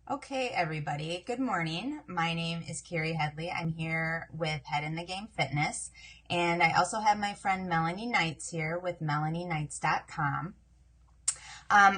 Okay, everybody. Good morning. My name is Carrie Headley. I'm here with Head in the Game Fitness, and I also have my friend Melanie Knights here with melanieknights.com.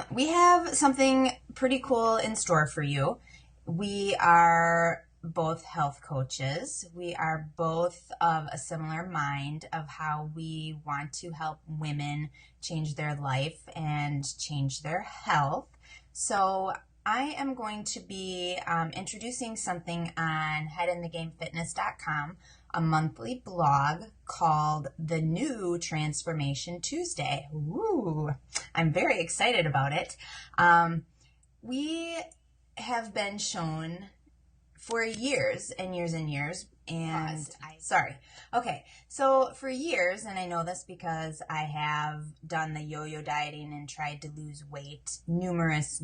We have something pretty cool in store for you. We are both health coaches. We are both of a similar mind of how we want to help women change their life and change their health. So I am going to be introducing something on headinthegamefitness.com, a monthly blog called The New Transformation Tuesday. Ooh, I'm very excited about it. We have been shown for years and years and years. Okay, so for years, and I know this because I have done the yo-yo dieting and tried to lose weight numerous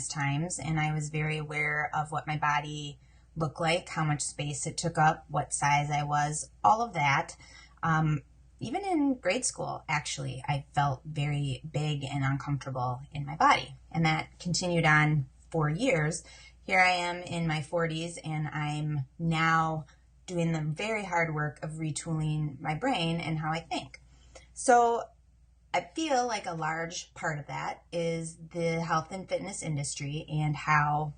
times, and I was very aware of what my body looked like, how much space it took up, what size I was, all of that. Even in grade school, actually, I felt very big and uncomfortable in my body, and that continued on for years. Here I am in my 40s, and I'm now doing the very hard work of retooling my brain and how I think. So I feel like a large part of that is the health and fitness industry and how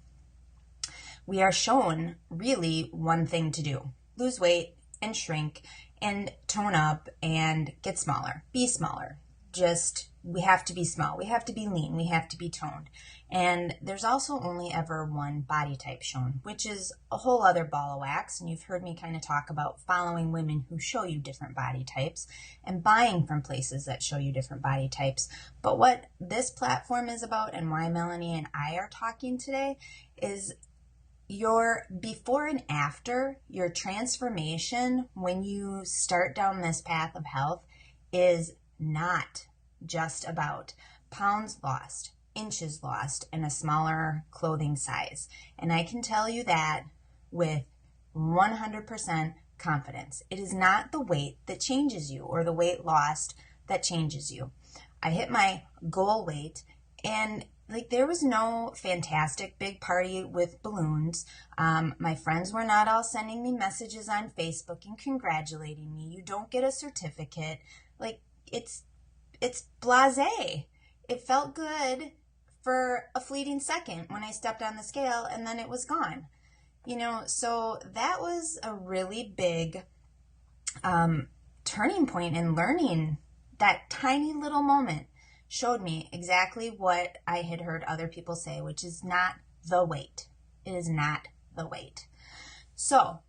we are shown really one thing to do: lose weight and shrink and tone up and get smaller, be smaller. We have to be small, we have to be lean, we have to be toned. And there's also only ever one body type shown, which is a whole other ball of wax. And you've heard me kind of talk about following women who show you different body types and buying from places that show you different body types. But what this platform is about, and why Melanie and I are talking today, is your before and after, your transformation when you start down this path of health is not just about pounds lost, inches lost, and a smaller clothing size. And I can tell you that with 100% confidence. It is not the weight that changes you or the weight lost that changes you. I hit my goal weight, and there was no fantastic big party with balloons. My friends were not all sending me messages on Facebook and congratulating me. You don't get a certificate. It's blasé. It felt good for a fleeting second when I stepped on the scale, and then it was gone. So that was a really big turning point in learning. That tiny little moment showed me exactly what I had heard other people say, which is not the weight. It is not the weight. So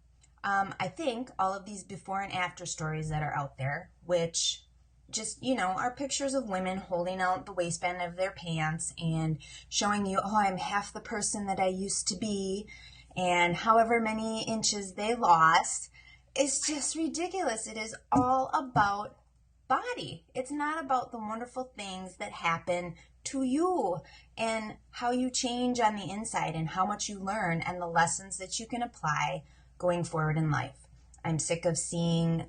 I think all of these before and after stories that are out there, which just, are pictures of women holding out the waistband of their pants and showing you, oh, I'm half the person that I used to be, and however many inches they lost. It's just ridiculous. It is all about body. It's not about the wonderful things that happen to you and how you change on the inside and how much you learn and the lessons that you can apply going forward in life. I'm sick of seeing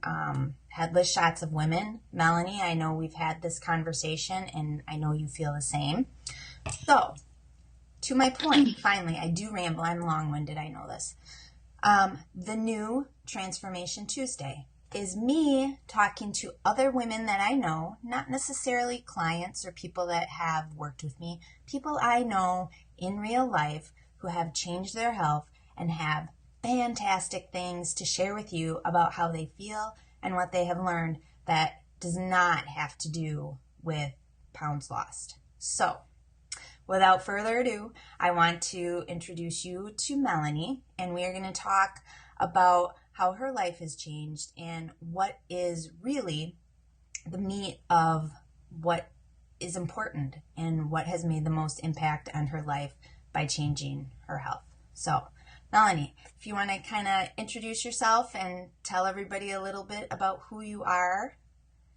headless shots of women. Melanie, I know we've had this conversation, and I know you feel the same. So, to my point, finally, I do ramble. I'm long-winded, I know this. The New Transformation Tuesday is me talking to other women that I know, not necessarily clients or people that have worked with me, people I know in real life who have changed their health and have fantastic things to share with you about how they feel and what they have learned that does not have to do with pounds lost. So, without further ado, I want to introduce you to Melanie, and we are going to talk about how her life has changed and what is really the meat of what is important and what has made the most impact on her life by changing her health. So, Melanie, if you want to kind of introduce yourself and tell everybody a little bit about who you are.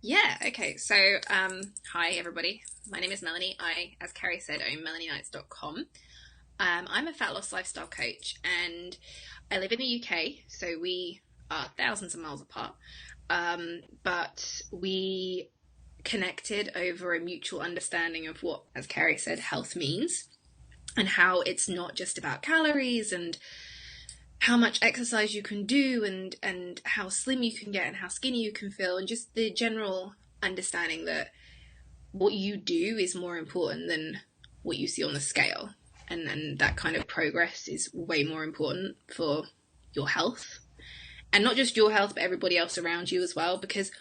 Yeah, okay. So, hi everybody. My name is Melanie. As Carrie said, own melanieknights.com. I'm a fat loss lifestyle coach, and I live in the UK, so we are thousands of miles apart. But we connected over a mutual understanding of what, as Carrie said, health means. and how it's not just about calories and how much exercise you can do and how slim you can get and how skinny you can feel, and just the general understanding that what you do is more important than what you see on the scale. And that kind of progress is way more important for your health. And not just your health, but everybody else around you as well. Because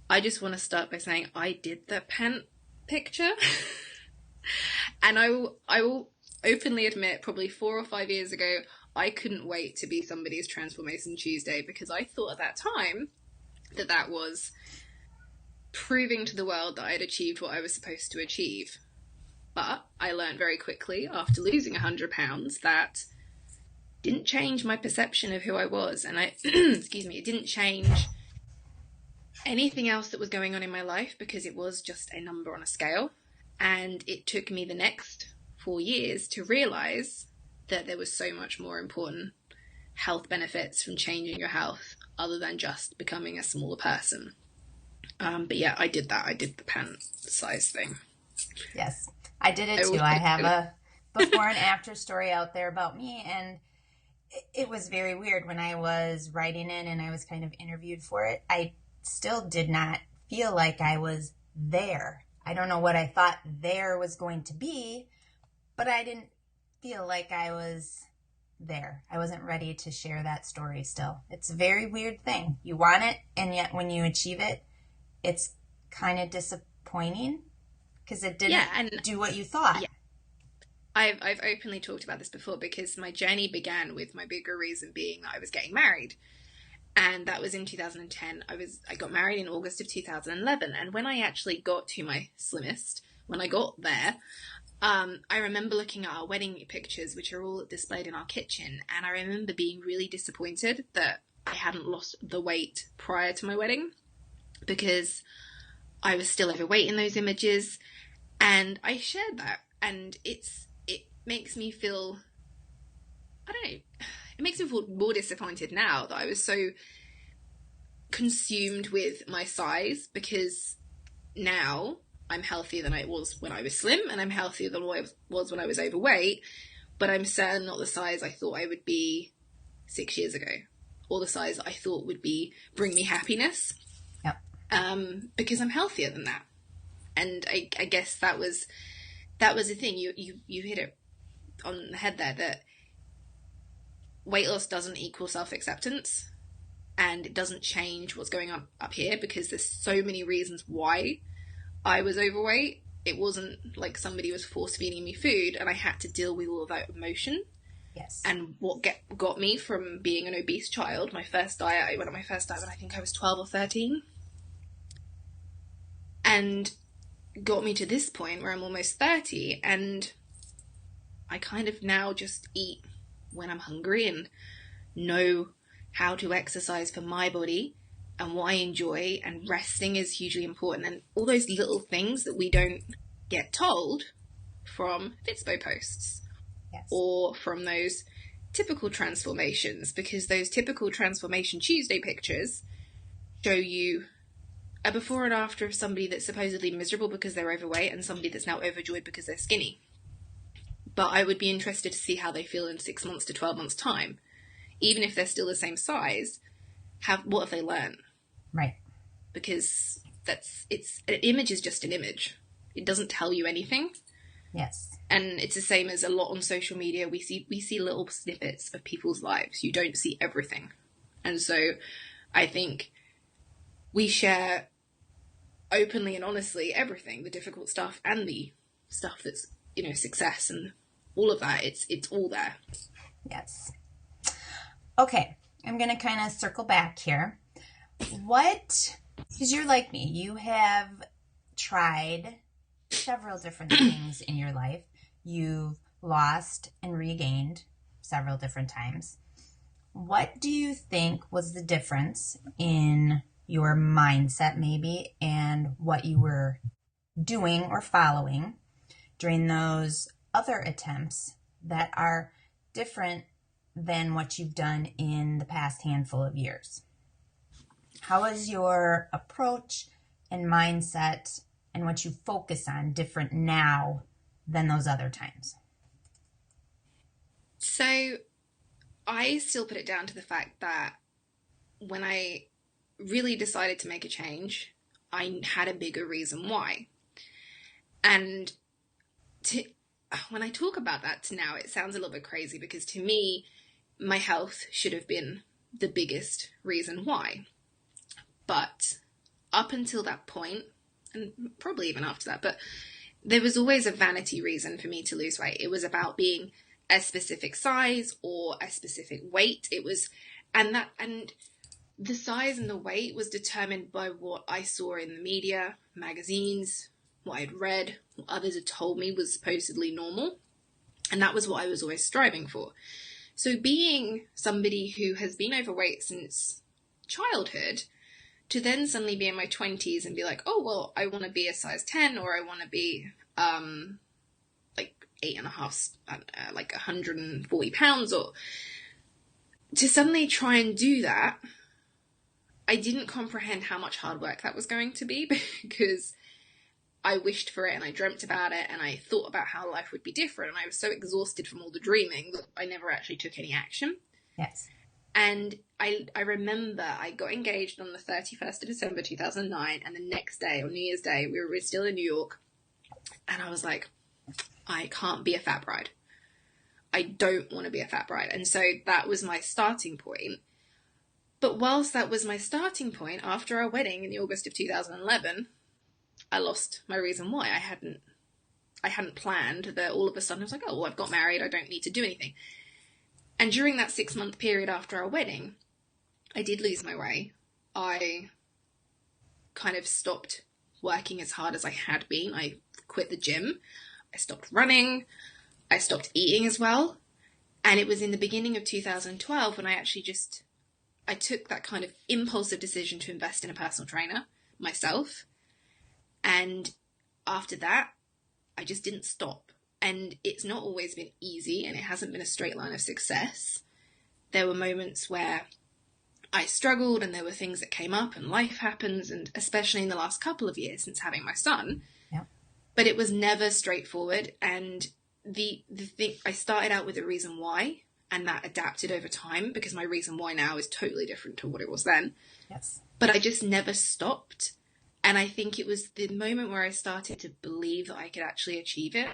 I just want to start by saying I did the pant picture. And I will openly admit, probably 4 or 5 years ago, I couldn't wait to be somebody's Transformation Tuesday, because I thought at that time that was proving to the world that I had achieved what I was supposed to achieve. But I learned very quickly after losing 100 pounds that didn't change my perception of who I was. And excuse me, it didn't change anything else that was going on in my life, because it was just a number on a scale. And it took me the next 4 years to realize that there was so much more important health benefits from changing your health other than just becoming a smaller person. But yeah, I did that. I did the pant size thing. Yes, I did it too. I have a before and after story out there about me, and it was very weird when I was writing it and I was kind of interviewed for it. I still did not feel like I was there. I don't know what I thought there was going to be, but I didn't feel like I was there. I wasn't ready to share that story still. It's a very weird thing. You want it, and yet when you achieve it, it's kind of disappointing because it didn't do what you thought. Yeah. I've openly talked about this before, because my journey began with my bigger reason being that I was getting married. And that was in 2010. I got married in August of 2011. And when I actually got to my slimmest, when I got there, I remember looking at our wedding pictures, which are all displayed in our kitchen. And I remember being really disappointed that I hadn't lost the weight prior to my wedding, because I was still overweight in those images. And I shared that. And it makes me feel, I don't know, it makes me feel more disappointed now that I was so consumed with my size, because now I'm healthier than I was when I was slim, and I'm healthier than I was when I was overweight, but I'm certainly not the size I thought I would be 6 years ago, or the size I thought would bring me happiness. Yep. Because I'm healthier than that. And I guess that was the thing. You hit it on the head there, that weight loss doesn't equal self-acceptance, and it doesn't change what's going on up here, because there's so many reasons why I was overweight. It wasn't like somebody was force feeding me food and I had to deal with all of that emotion. Yes. And what got me from being an obese child, my first diet, I went on my first diet when I think I was 12 or 13. And got me to this point where I'm almost 30, and I kind of now just eat when I'm hungry and know how to exercise for my body and what I enjoy, and resting is hugely important, and all those little things that we don't get told from Fitspo posts. Yes. Or from those typical transformations, because those typical Transformation Tuesday pictures show you a before and after of somebody that's supposedly miserable because they're overweight and somebody that's now overjoyed because they're skinny. But I would be interested to see how they feel in 6 months to 12 months time. Even if they're still the same size, what have they learned? Right. Because an image is just an image. It doesn't tell you anything. Yes. And it's the same as a lot on social media. We see little snippets of people's lives. You don't see everything. And so I think we share openly and honestly everything, the difficult stuff and the stuff that's, success and all of that. It's all there. Yes. Okay. I'm going to kind of circle back here. Because you're like me, you have tried several different things in your life. You've lost and regained several different times. What do you think was the difference in your mindset maybe and what you were doing or following during those other attempts that are different than what you've done in the past handful of years? How is your approach and mindset and what you focus on different now than those other times? So I still put it down to the fact that when I really decided to make a change, I had a bigger reason why. And when I talk about that to now, it sounds a little bit crazy because to me, my health should have been the biggest reason why. But up until that point, and probably even after that, but there was always a vanity reason for me to lose weight. It was about being a specific size or a specific weight. It was, and the size and the weight was determined by what I saw in the media, magazines, what I'd read, what others had told me was supposedly normal. And that was what I was always striving for. So being somebody who has been overweight since childhood, to then suddenly be in my 20s and be like, oh, well, I want to be a size 10, or I want to be like 8.5, like 140 pounds, or to suddenly try and do that, I didn't comprehend how much hard work that was going to be because I wished for it and I dreamt about it and I thought about how life would be different, and I was so exhausted from all the dreaming that I never actually took any action. Yes. And I remember I got engaged on the 31st of December 2009, and the next day, on New Year's Day, we were still in New York, and I was like, I can't be a fat bride. I don't want to be a fat bride. And so that was my starting point. But whilst that was my starting point, after our wedding in the August of 2011, I lost my reason why. I hadn't planned that all of a sudden I was like, oh, well, I've got married, I don't need to do anything. And during that 6-month period after our wedding, I did lose my way. I kind of stopped working as hard as I had been. I quit the gym. I stopped running. I stopped eating as well. And it was in the beginning of 2012 when I took that kind of impulsive decision to invest in a personal trainer myself. And after that, I just didn't stop. And it's not always been easy, and it hasn't been a straight line of success. There were moments where I struggled, and there were things that came up, and life happens, and especially in the last couple of years since having my son. Yeah. But it was never straightforward. And the thing, I started out with a reason why, and that adapted over time because my reason why now is totally different to what it was then. Yes. But I just never stopped. And I think it was the moment where I started to believe that I could actually achieve it.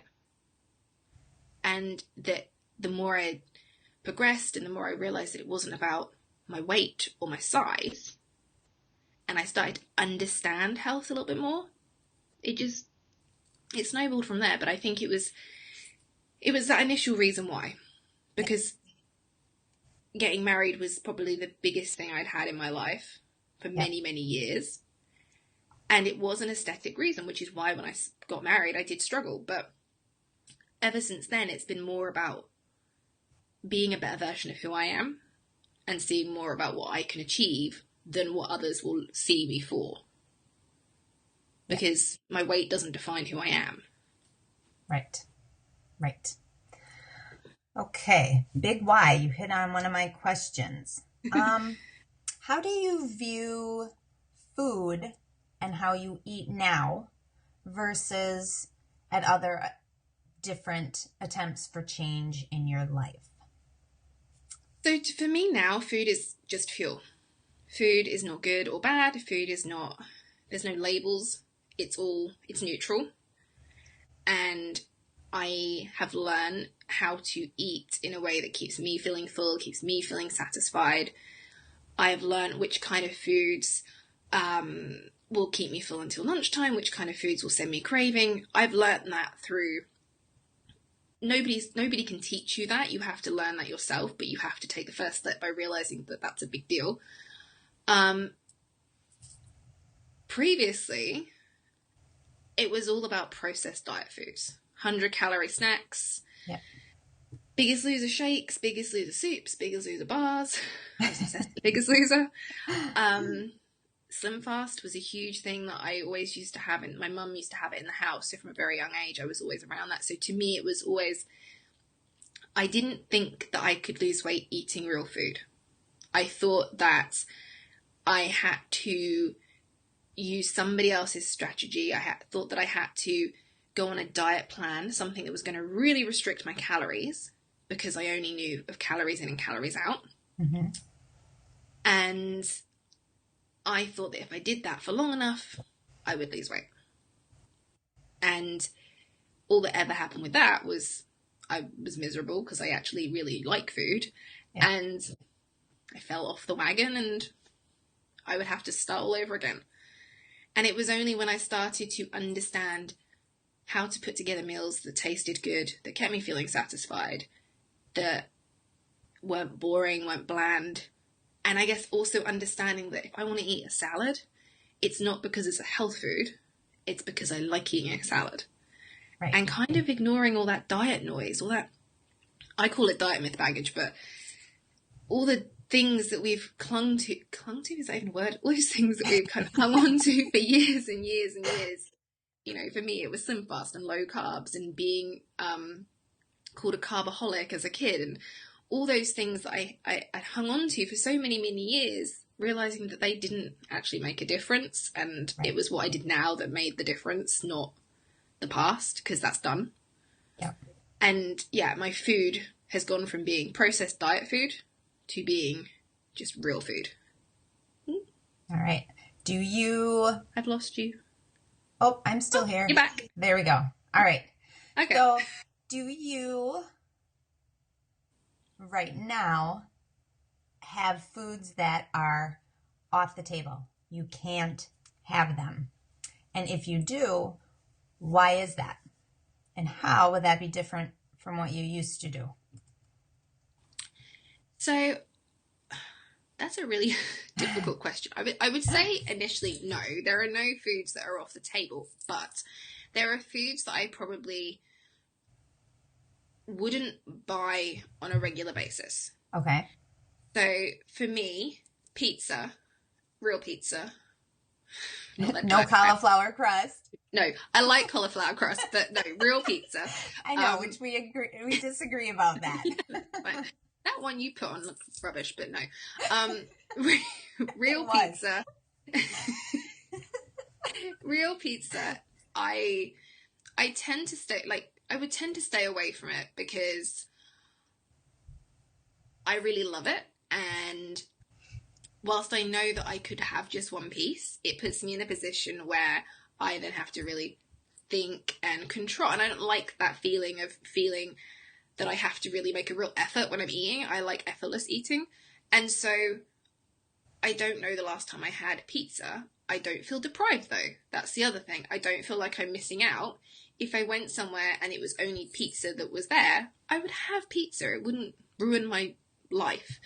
And that the more I progressed and the more I realized that it wasn't about my weight or my size, and I started to understand health a little bit more, it snowballed from there. But I think it was that initial reason why, because getting married was probably the biggest thing I'd had in my life for many, many years. And it was an aesthetic reason, which is why when I got married, I did struggle. But ever since then, it's been more about being a better version of who I am and seeing more about what I can achieve than what others will see me for. Because my weight doesn't define who I am. Right. Okay. Big why. You hit on one of my questions. How do you view food and how you eat now versus at other different attempts for change in your life? So for me now, food is just fuel. Food is not good or bad. Food is not, there's no labels. It's neutral. And I have learned how to eat in a way that keeps me feeling full, keeps me feeling satisfied. I have learned which kind of foods will keep me full until lunchtime, which kind of foods will send me craving. I've learned that through, nobody can teach you that. You have to learn that yourself, but you have to take the first step by realizing that that's a big deal. Previously, it was all about processed diet foods, 100-calorie snacks, Biggest Loser shakes, Biggest Loser soups, Biggest Loser bars, Biggest Loser. Slim Fast was a huge thing that I always used to have, and my mum used to have it in the house. So from a very young age, I was always around that. So to me, it was always, I didn't think that I could lose weight eating real food. I thought that I had to use somebody else's strategy. Thought that I had to go on a diet plan, something that was going to really restrict my calories because I only knew of calories in and calories out. Mm-hmm. And I thought that if I did that for long enough, I would lose weight. And all that ever happened with that was I was miserable because I actually really like food. Yeah. And I fell off the wagon and I would have to start all over again. And it was only when I started to understand how to put together meals that tasted good, that kept me feeling satisfied, that weren't boring, weren't bland. And I guess also understanding that if I want to eat a salad, it's not because it's a health food, it's because I like eating a salad. Right. And kind of ignoring all that diet noise, all that, I call it diet myth baggage, but all the things that we've clung to, is that even a word? All those things that we've kind of hung on to for years and years and years. You know, for me, it was slim fast and low carbs and being called a carbaholic as a kid, and all those things that I hung on to for so many, many years, realizing that they didn't actually make a difference. And Right. it was what I did now that made the difference, not the past, because that's done. Yeah. And yeah, my food has gone from being processed diet food to being just real food. All right. Do you... I've lost you. Oh, I'm still here. You're back. There we go. All right. Okay. So, do you right now have foods that are off the table? You can't have them. And if you do, why is that? And how would that be different from what you used to do? So that's a really difficult question. I would say initially, no, there are no foods that are off the table, but there are foods that I probably wouldn't buy on a regular basis. Okay. So for me, pizza, real pizza. No cauliflower crust. No, I like cauliflower crust, but no, real pizza. I know, which we disagree about that. Right. That one you put on looks rubbish, but no. Real pizza. Real pizza. I tend to stay, like, I would tend to stay away from it because I really love it. And whilst I know that I could have just one piece, it puts me in a position where I then have to really think and control. And I don't like that feeling that I have to really make a real effort when I'm eating. I like effortless eating. And so I don't know the last time I had pizza. I don't feel deprived though. That's the other thing. I don't feel like I'm missing out. If I went somewhere and it was only pizza that was there, I would have pizza. It wouldn't ruin my life.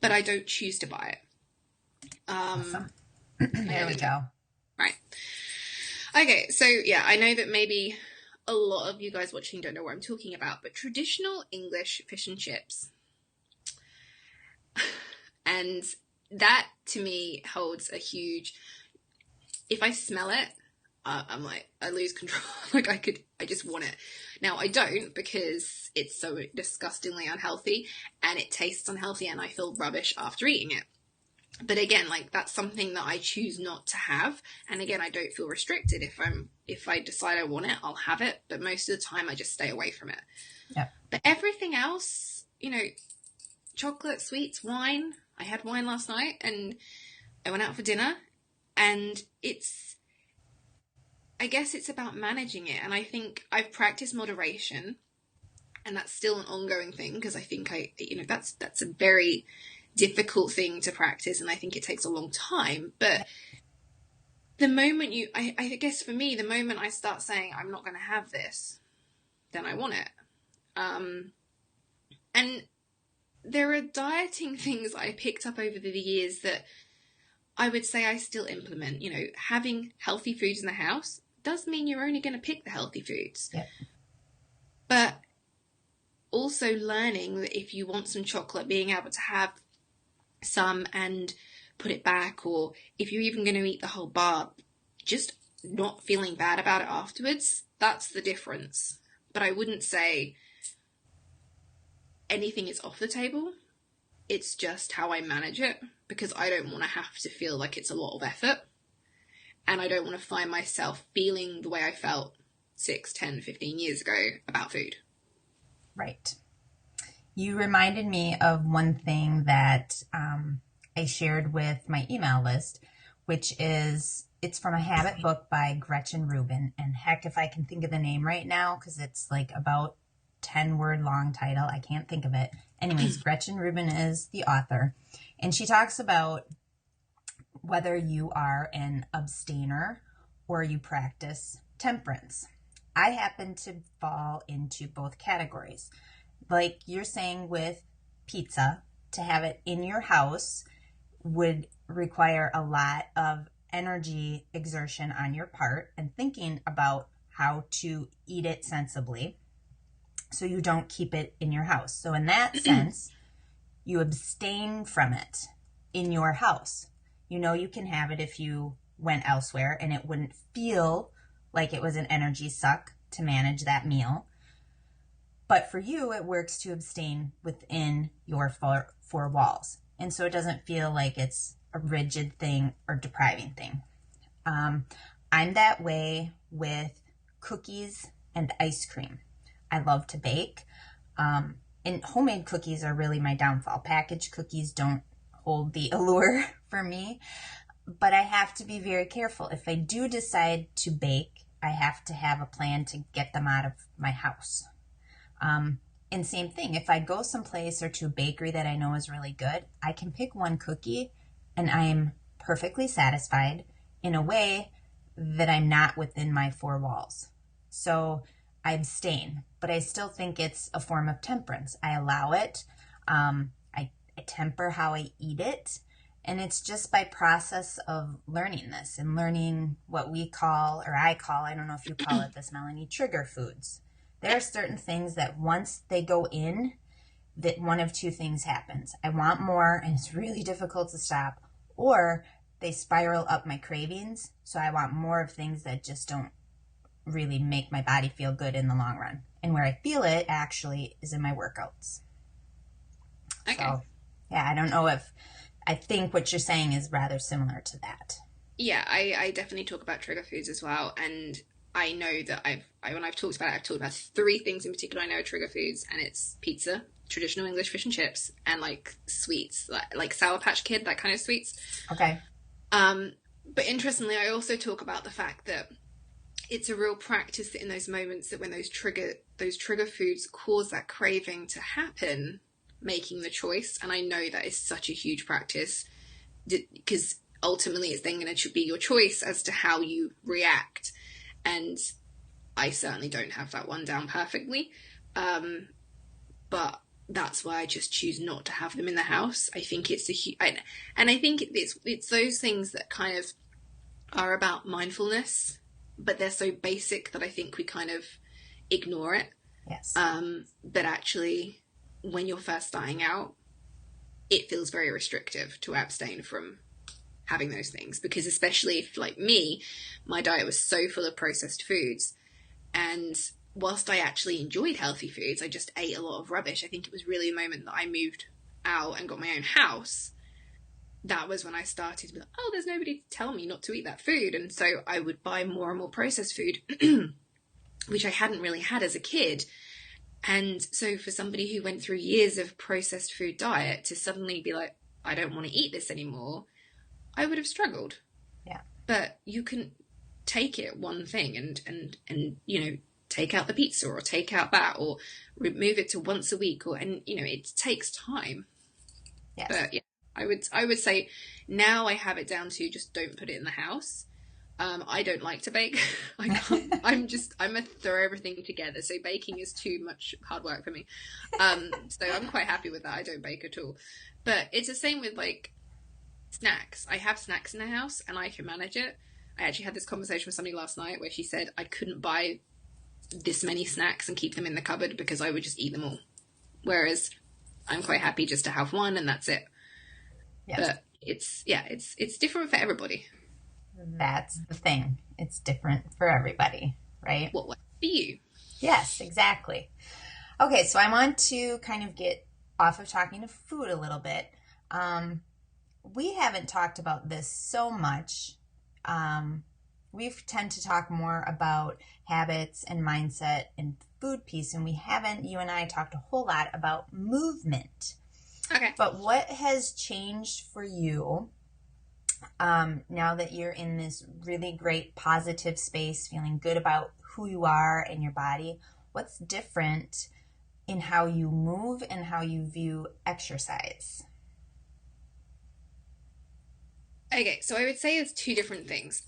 But I don't choose to buy it. Awesome. There we go. Right. Okay, so yeah, I know that maybe a lot of you guys watching don't know what I'm talking about, but traditional English fish and chips. And that to me holds a huge, if I smell it, I'm like, I lose control. Like I just want it. Now I don't, because it's so disgustingly unhealthy and it tastes unhealthy and I feel rubbish after eating it. But again, like, that's something that I choose not to have. And again, I don't feel restricted. If I decide I want it, I'll have it. But most of the time I just stay away from it. Yeah. But everything else, you know, chocolate, sweets, wine. I had wine last night and I went out for dinner, and I guess it's about managing it. And I think I've practiced moderation, and that's still an ongoing thing, because I think that's a very difficult thing to practice, and I think it takes a long time. But the moment I guess for me, the moment I start saying I'm not going to have this, then I want it. And there are dieting things I picked up over the years that I would say I still implement. You know, having healthy foods in the house does mean you're only going to pick the healthy foods. Yep. But also learning that if you want some chocolate, being able to have some and put it back, or if you're even going to eat the whole bar, just not feeling bad about it afterwards, that's the difference. But I wouldn't say anything is off the table. It's just how I manage it, because I don't want to have to feel like it's a lot of effort, and I don't want to find myself feeling the way I felt 6, 10, 15 years ago about food. Right. You reminded me of one thing that I shared with my email list, which is it's from a habit book by Gretchen Rubin. And heck, if I can think of the name right now, because it's like about 10-word long title, I can't think of it. Anyways, Gretchen Rubin is the author. And she talks about whether you are an abstainer or you practice temperance. I happen to fall into both categories. Like you're saying with pizza, to have it in your house would require a lot of energy exertion on your part and thinking about how to eat it sensibly so you don't keep it in your house. So in that sense, you abstain from it in your house. You know you can have it if you went elsewhere and it wouldn't feel like it was an energy suck to manage that meal. But for you, it works to abstain within your four walls. And so it doesn't feel like it's a rigid thing or depriving thing. I'm that way with cookies and ice cream. I love to bake. And homemade cookies are really my downfall. Packaged cookies don't hold the allure for me. But I have to be very careful. If I do decide to bake, I have to have a plan to get them out of my house. And same thing, if I go someplace or to a bakery that I know is really good, I can pick one cookie and I am perfectly satisfied in a way that I'm not within my four walls. So I abstain, but I still think it's a form of temperance. I allow it. I temper how I eat it. And it's just by process of learning this and learning what we call, or I call, I don't know if you call it this, Melanie, trigger foods. There are certain things that once they go in, that one of two things happens. I want more and it's really difficult to stop, or they spiral up my cravings. So I want more of things that just don't really make my body feel good in the long run. And where I feel it actually is in my workouts. Okay. So, yeah, I don't know if, I think what you're saying is rather similar to that. Yeah, I definitely talk about trigger foods as well, and I know that when I've talked about it, I've talked about three things in particular I know are trigger foods, and it's pizza, traditional English fish and chips, and like sweets, like Sour Patch Kid, that kind of sweets. Okay. But interestingly, I also talk about the fact that it's a real practice that in those moments that when those trigger foods cause that craving to happen, making the choice. And I know that is such a huge practice because ultimately it's then going to be your choice as to how you react. And I certainly don't have that one down perfectly. But that's why I just choose not to have them in the house. I think it's and I think it's those things that kind of are about mindfulness, but they're so basic that I think we kind of ignore it. Yes. But actually, when you're first starting out, it feels very restrictive to abstain from having those things, because especially if, like me, my diet was so full of processed foods, and whilst I actually enjoyed healthy foods, I just ate a lot of rubbish. I think it was really a moment that I moved out and got my own house. That was when I started to be like, oh, there's nobody to tell me not to eat that food. And so I would buy more and more processed food, which I hadn't really had as a kid. And so for somebody who went through years of processed food diet to suddenly be like, I don't want to eat this anymore, I would have struggled. Yeah. But you can take it one thing and take out the pizza or take out that or move it to once a week and it takes time. Yes. But yeah, I would say now I have it down to just don't put it in the house. I don't like to bake. I can't. I'm a throw everything together. So baking is too much hard work for me. So I'm quite happy with that. I don't bake at all. But it's the same with like snacks. I have snacks in the house and I can manage it. I actually had this conversation with somebody last night where she said I couldn't buy this many snacks and keep them in the cupboard because I would just eat them all. Whereas I'm quite happy just to have one and that's it. Yes. But it's different for everybody. That's the thing. It's different for everybody, right? What works for you? Yes, exactly. Okay, so I want to kind of get off of talking of food a little bit. We haven't talked about this so much. We tend to talk more about habits and mindset and food piece, and you and I talked a whole lot about movement. Okay. But what has changed for you now that you're in this really great positive space, feeling good about who you are and your body? What's different in how you move and how you view exercise? Okay, so I would say it's two different things.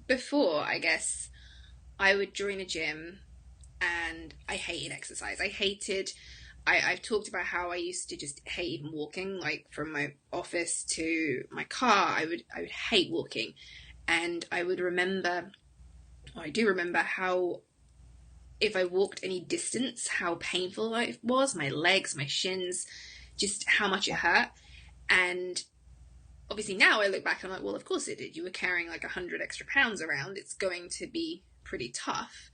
Before, I guess, I would join a gym and I hated exercise. I've talked about how I used to just hate even walking, like from my office to my car. I would hate walking. And I do remember how if I walked any distance, how painful it was, my legs, my shins, just how much it hurt. And obviously now I look back and I'm like, well, of course it did. You were carrying like 100 extra pounds around. It's going to be pretty tough.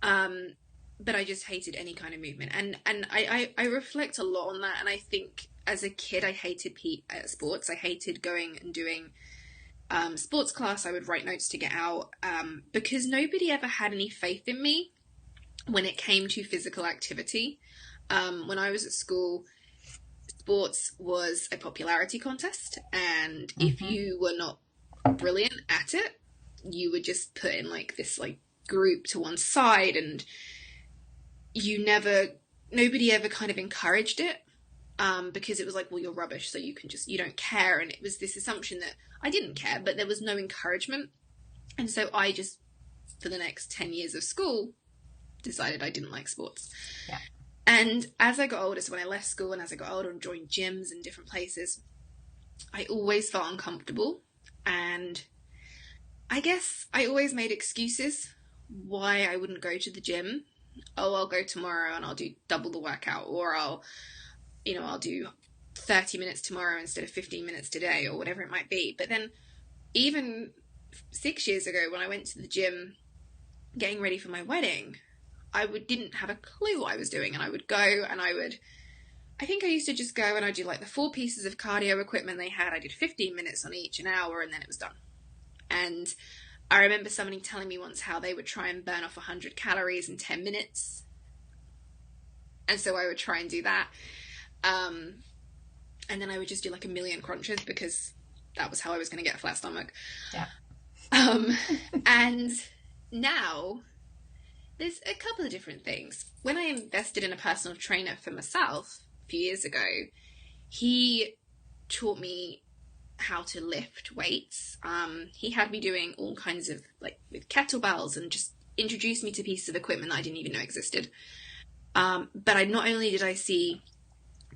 But I just hated any kind of movement. And I reflect a lot on that. And I think as a kid, I hated sports. I hated going and doing sports class. I would write notes to get out because nobody ever had any faith in me when it came to physical activity. When I was at school, sports was a popularity contest, and if you were not brilliant at it, you were just put in like this like group to one side, and nobody ever kind of encouraged it, because it was like, well, you're rubbish, so you don't care. And it was this assumption that I didn't care, but there was no encouragement. And so I just, for the next 10 years of school, decided I didn't like sports. Yeah. And as I got older, so when I left school and as I got older and joined gyms in different places, I always felt uncomfortable. And I guess I always made excuses why I wouldn't go to the gym. Oh, I'll go tomorrow and I'll do double the workout, or I'll do 30 minutes tomorrow instead of 15 minutes today, or whatever it might be. But then even 6 years ago, when I went to the gym getting ready for my wedding, I didn't have a clue what I was doing. And I would go and I think I used to just go and I'd do like the 4 pieces of cardio equipment they had. I did 15 minutes on each, an hour, and then it was done. And I remember somebody telling me once how they would try and burn off 100 calories in 10 minutes. And so I would try and do that. And then I would just do like a million crunches because that was how I was going to get a flat stomach. Yeah. And now there's a couple of different things. When I invested in a personal trainer for myself a few years ago, he taught me how to lift weights. He had me doing all kinds of like with kettlebells and just introduced me to pieces of equipment that I didn't even know existed. But not only did I see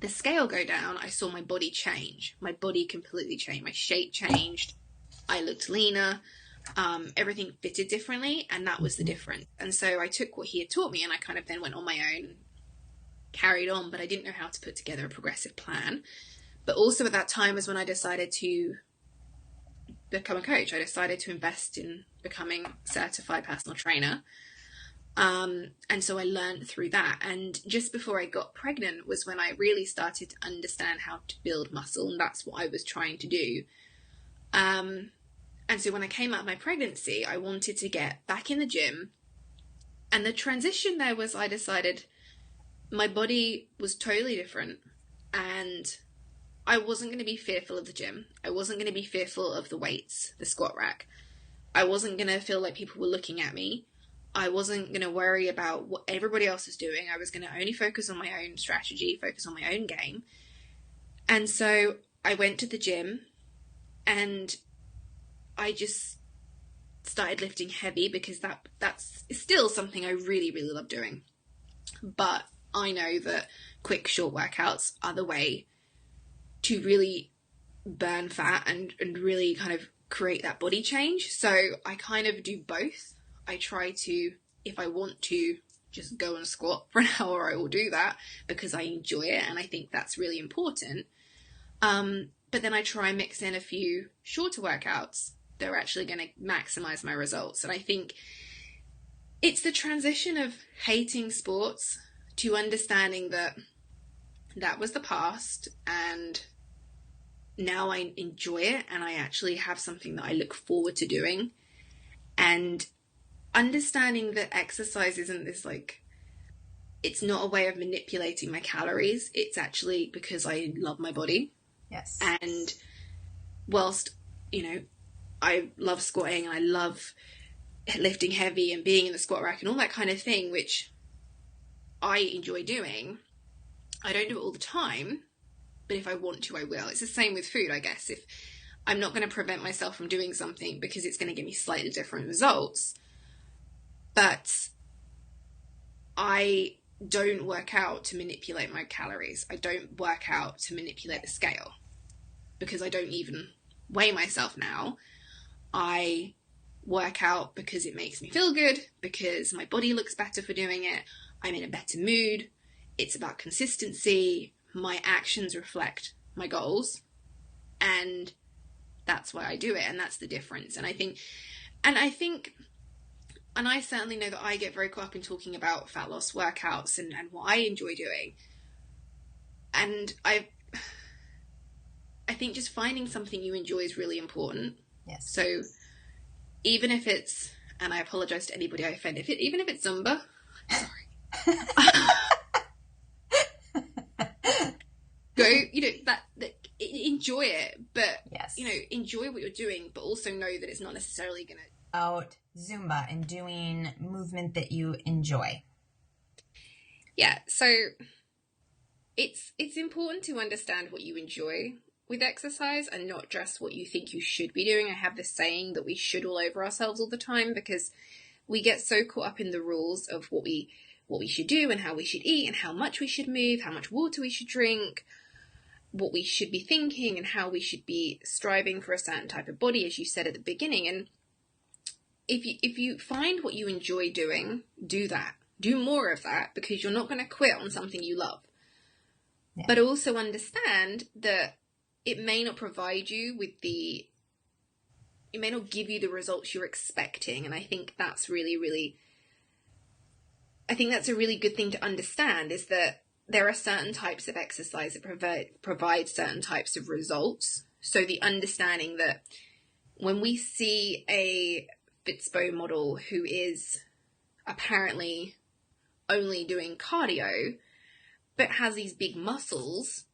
the scale go down, I saw my body change. My body completely changed. My shape changed. I looked leaner. Everything fitted differently, and that was the difference. And so I took what he had taught me and I kind of then went on my own, carried on, but I didn't know how to put together a progressive plan. But also at that time was when I decided to become a coach. I decided to invest in becoming a certified personal trainer. And so I learned through that. And just before I got pregnant was when I really started to understand how to build muscle, and that's what I was trying to do. And so when I came out of my pregnancy, I wanted to get back in the gym. And the transition there was I decided my body was totally different, and I wasn't going to be fearful of the gym. I wasn't going to be fearful of the weights, the squat rack. I wasn't going to feel like people were looking at me. I wasn't going to worry about what everybody else was doing. I was going to only focus on my own strategy, focus on my own game. And so I went to the gym and I just started lifting heavy because that's still something I really, really love doing. But I know that quick, short workouts are the way to really burn fat and really kind of create that body change. So I kind of do both. I try to, if I want to just go and squat for an hour, I will do that because I enjoy it and I think that's really important. But then I try and mix in a few shorter workouts that are actually going to maximize my results. And I think it's the transition of hating sports to understanding that that was the past and now I enjoy it and I actually have something that I look forward to doing. And understanding that exercise isn't this like, it's not a way of manipulating my calories. It's actually because I love my body. Yes. And whilst, I love squatting and I love lifting heavy and being in the squat rack and all that kind of thing, which I enjoy doing, I don't do it all the time, but if I want to, I will. It's the same with food, I guess. If I'm not going to prevent myself from doing something because it's going to give me slightly different results, but I don't work out to manipulate my calories. I don't work out to manipulate the scale because I don't even weigh myself now. I work out because it makes me feel good, because my body looks better for doing it. I'm in a better mood. It's about consistency. My actions reflect my goals. And that's why I do it. And that's the difference. And I certainly know that I get very caught up in talking about fat loss workouts and what I enjoy doing. And I think just finding something you enjoy is really important. Yes. So even if it's, and I apologize to anybody I offend, even if it's Zumba, sorry. Go, enjoy it, but, yes. Enjoy what you're doing, but also know that it's not necessarily going to out Zumba and doing movement that you enjoy. Yeah, so it's important to understand what you enjoy with exercise and not just what you think you should be doing. I have this saying that we should all over ourselves all the time because we get so caught up in the rules of what we should do and how we should eat and how much we should move, how much water we should drink, what we should be thinking and how we should be striving for a certain type of body, as you said at the beginning. And if you find what you enjoy doing, do that. Do more of that because you're not going to quit on something you love. Yeah. But also understand that it may not provide you with it may not give you the results you're expecting. And I think that's really, really, I think that's a really good thing to understand, is that there are certain types of exercise that provide certain types of results. So the understanding that when we see a Fitspo model who is apparently only doing cardio, but has these big muscles,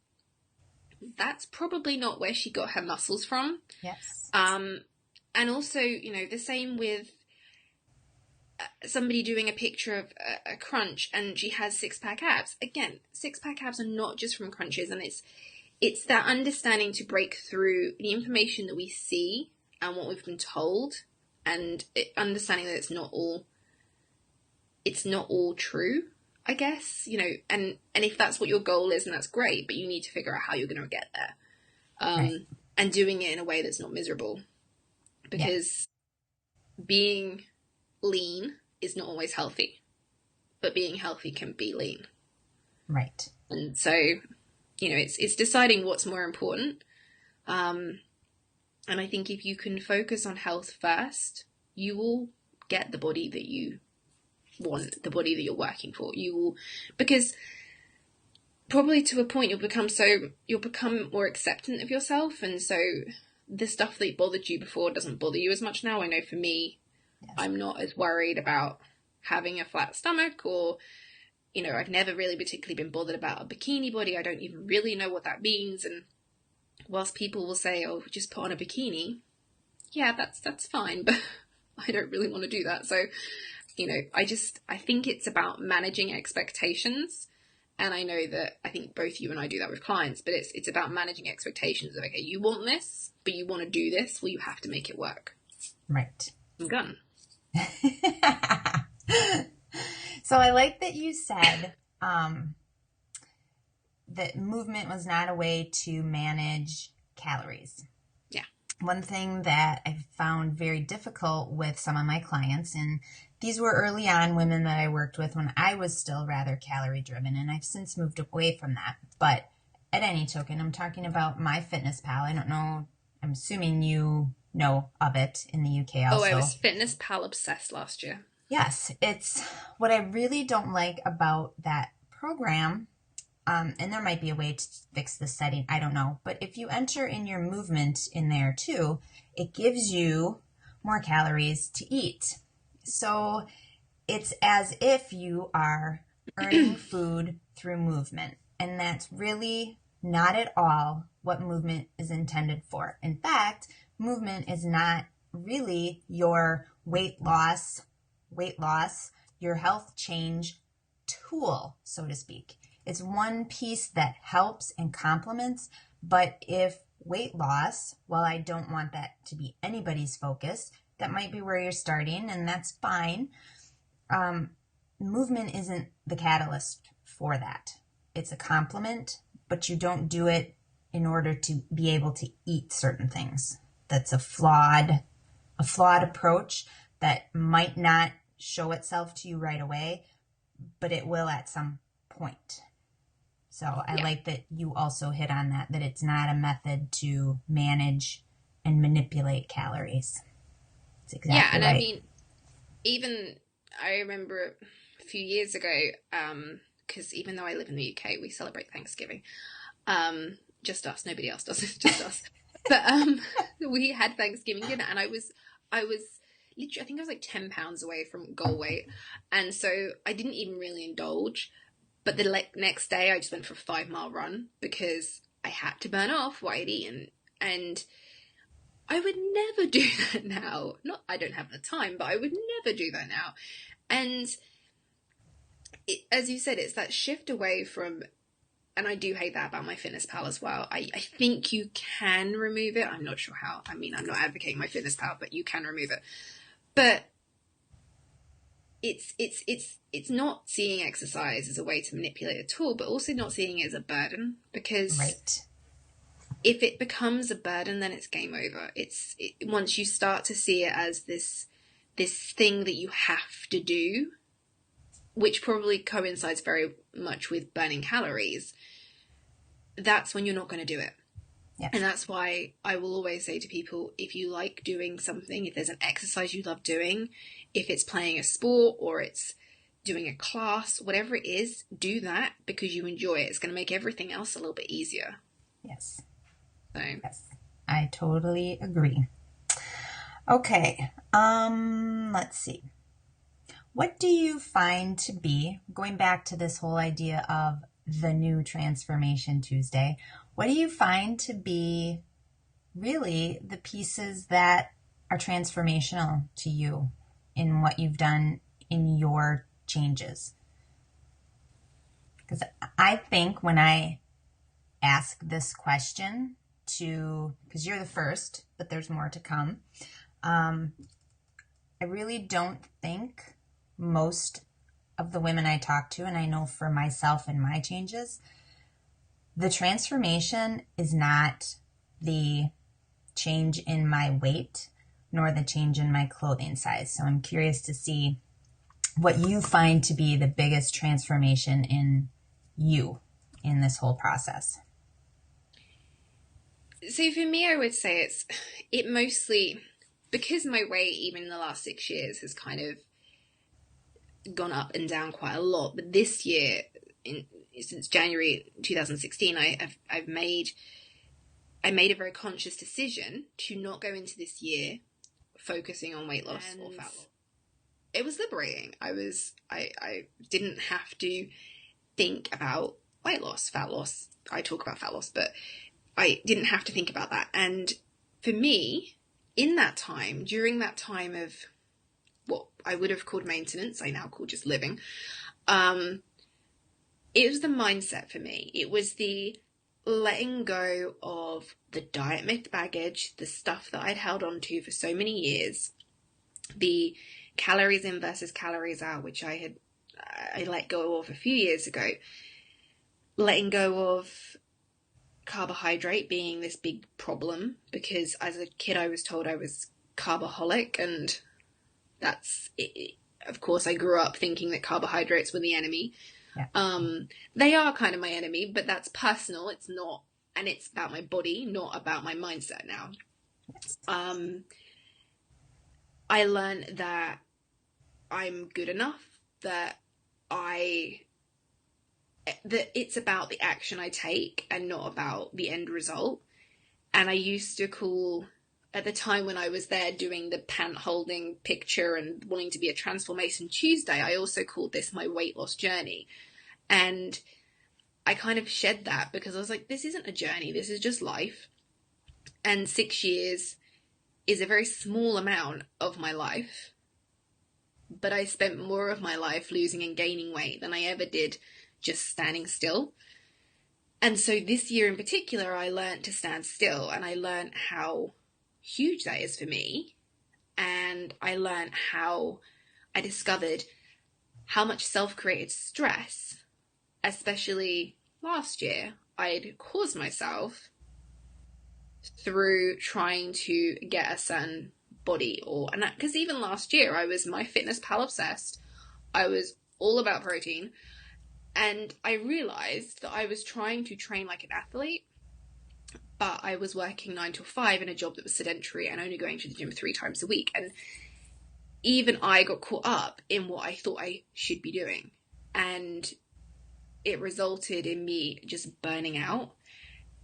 that's probably not where she got her muscles from. Yes. And also, the same with somebody doing a picture of a crunch and she has 6-pack abs. Again, 6-pack abs are not just from crunches, and it's that understanding to break through the information that we see and what we've been told, and understanding that it's not all true, I guess, and if that's what your goal is, and that's great, but you need to figure out how you're going to get there. Right. And doing it in a way that's not miserable, because being lean is not always healthy, but being healthy can be lean. Right. And so, it's deciding what's more important. And I think if you can focus on health first, you will get the body that you want, the body that you're working for. You will, because probably to a point you'll become more acceptant of yourself. And so the stuff that bothered you before doesn't bother you as much now. I know for me, yes, I'm not as worried about having a flat stomach, or, I've never really particularly been bothered about a bikini body. I don't even really know what that means. And whilst people will say, oh, just put on a bikini, yeah, that's fine, but I don't really want to do that. So, I think it's about managing expectations. And I know that I think both you and I do that with clients, but it's about managing expectations of, okay, you want this, but you want to do this, well, you have to make it work. Right. I'm done. So I like that you said that movement was not a way to manage calories. Yeah. One thing that I found very difficult with some of my clients, and these were early on women that I worked with when I was still rather calorie driven, and I've since moved away from that. But at any token, I'm talking about MyFitnessPal. I don't know, I'm assuming you know of it in the UK also. Oh, I was FitnessPal obsessed last year. Yes, it's what I really don't like about that program, and there might be a way to fix the setting, I don't know. But if you enter in your movement in there too, it gives you more calories to eat. So it's as if you are earning food through movement. And that's really not at all what movement is intended for. In fact, movement is not really your weight loss, your health change tool, so to speak. It's one piece that helps and complements, but if weight loss, well, I don't want that to be anybody's focus. That might be where you're starting, and that's fine. Movement isn't the catalyst for that. It's a complement, but you don't do it in order to be able to eat certain things. That's a flawed approach that might not show itself to you right away, but it will at some point. So I like that you also hit on that it's not a method to manage and manipulate calories. It's exactly and right. I mean, even I remember a few years ago, because even though I live in the UK, we celebrate Thanksgiving. Just us, nobody else does it, just us. But we had Thanksgiving dinner, and I was literally, I think I was like 10 pounds away from goal weight, and so I didn't even really indulge. But the next day, I just went for a 5 mile run because I had to burn off what I'd eaten, and I would never do that now. Not, I don't have the time, but I would never do that now. And as you said, it's that shift away from, and I do hate that about MyFitnessPal as well. I think you can remove it. I'm not sure how. I mean, I'm not advocating MyFitnessPal, but you can remove it. But it's not seeing exercise as a way to manipulate a tool, but also not seeing it as a burden, because Right. if it becomes a burden, then it's game over. Once you start to see it as this thing that you have to do, which probably coincides very much with burning calories, that's when you're not going to do it. Yes. And that's why I will always say to people, if you like doing something, if there's an exercise you love doing, if it's playing a sport or it's doing a class, whatever it is, do that because you enjoy it. It's going to make everything else a little bit easier. Yes. So. Yes. I totally agree. Okay. Let's see. What do you find to be, going back to this whole idea of the new Transformation Tuesday, what do you find to be really the pieces that are transformational to you in what you've done in your changes? Because I think when I ask this question because you're the first, but there's more to come, I really don't think most of the women I talk to, and I know for myself and my changes, the transformation is not the change in my weight nor the change in my clothing size. So I'm curious to see what you find to be the biggest transformation in you in this whole process. So for me, I would say it mostly, because my weight even in the last 6 years has kind of gone up and down quite a lot. But this year, since January 2016, I made a very conscious decision to not go into this year focusing on weight loss or fat loss. It was liberating. I didn't have to think about weight loss, fat loss. I talk about fat loss, but I didn't have to think about that. And for me, in that time, during that time of what I would have called maintenance, I now call just living, it was the mindset for me. It was the letting go of the diet myth baggage, the stuff that I'd held on to for so many years, the calories in versus calories out, which I let go of a few years ago, letting go of carbohydrate being this big problem, because as a kid I was told I was carboholic, and that's it. Of course, I grew up thinking that carbohydrates were the enemy. Yeah. They are kind of my enemy, but that's personal. It's not, and it's about my body, not about my mindset now. Yes. I learned that I'm good enough, that it's about the action I take and not about the end result. And I used to call at the time when I was there doing the pant holding picture and wanting to be a Transformation Tuesday, I also called this my weight loss journey. And I kind of shed that because I was like, this isn't a journey, this is just life. And 6 years is a very small amount of my life. But I spent more of my life losing and gaining weight than I ever did just standing still. And so this year in particular, I learned to stand still, and I learned how huge that is for me. And I discovered how much self-created stress, especially last year, I'd caused myself through trying to get a certain body, because even last year I was my fitness pal obsessed. I was all about protein, and I realized that I was trying to train like an athlete, but I was working 9 to 5 in a job that was sedentary and only going to the gym 3 times a week. And even I got caught up in what I thought I should be doing, and it resulted in me just burning out.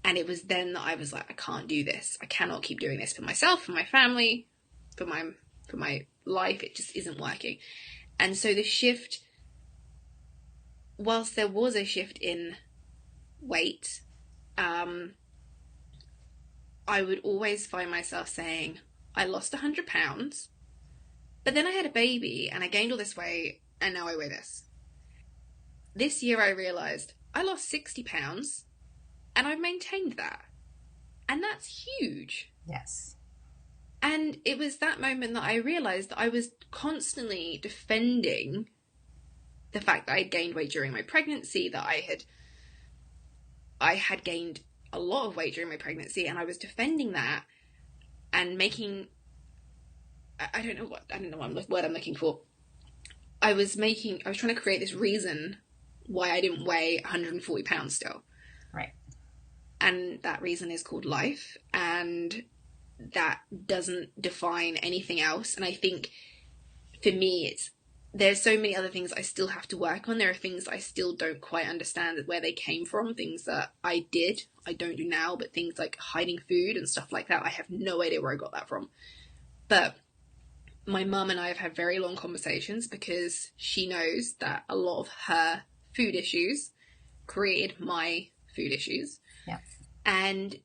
And it was then that I was like, I can't do this. I cannot keep doing this for myself, for my family, for my life. It just isn't working. And so the shift, whilst there was a shift in weight, I would always find myself saying, I lost 100 pounds, but then I had a baby and I gained all this weight and now I weigh this. This year I realized I lost 60 pounds and I've maintained that. And that's huge. Yes. And it was that moment that I realized that I was constantly defending the fact that I had gained weight during my pregnancy, that I had gained a lot of weight during my pregnancy, and I was defending that and making, I don't know what word I'm looking for. I was trying to create this reason why I didn't weigh 140 pounds still. Right. And that reason is called life, and that doesn't define anything else. And I think for me, there's so many other things I still have to work on. There are things I still don't quite understand where they came from, things that I don't do now, but things like hiding food and stuff like that, I have no idea where I got that from. But my mum and I have had very long conversations because she knows that a lot of her food issues created my food issues. Yeah. And,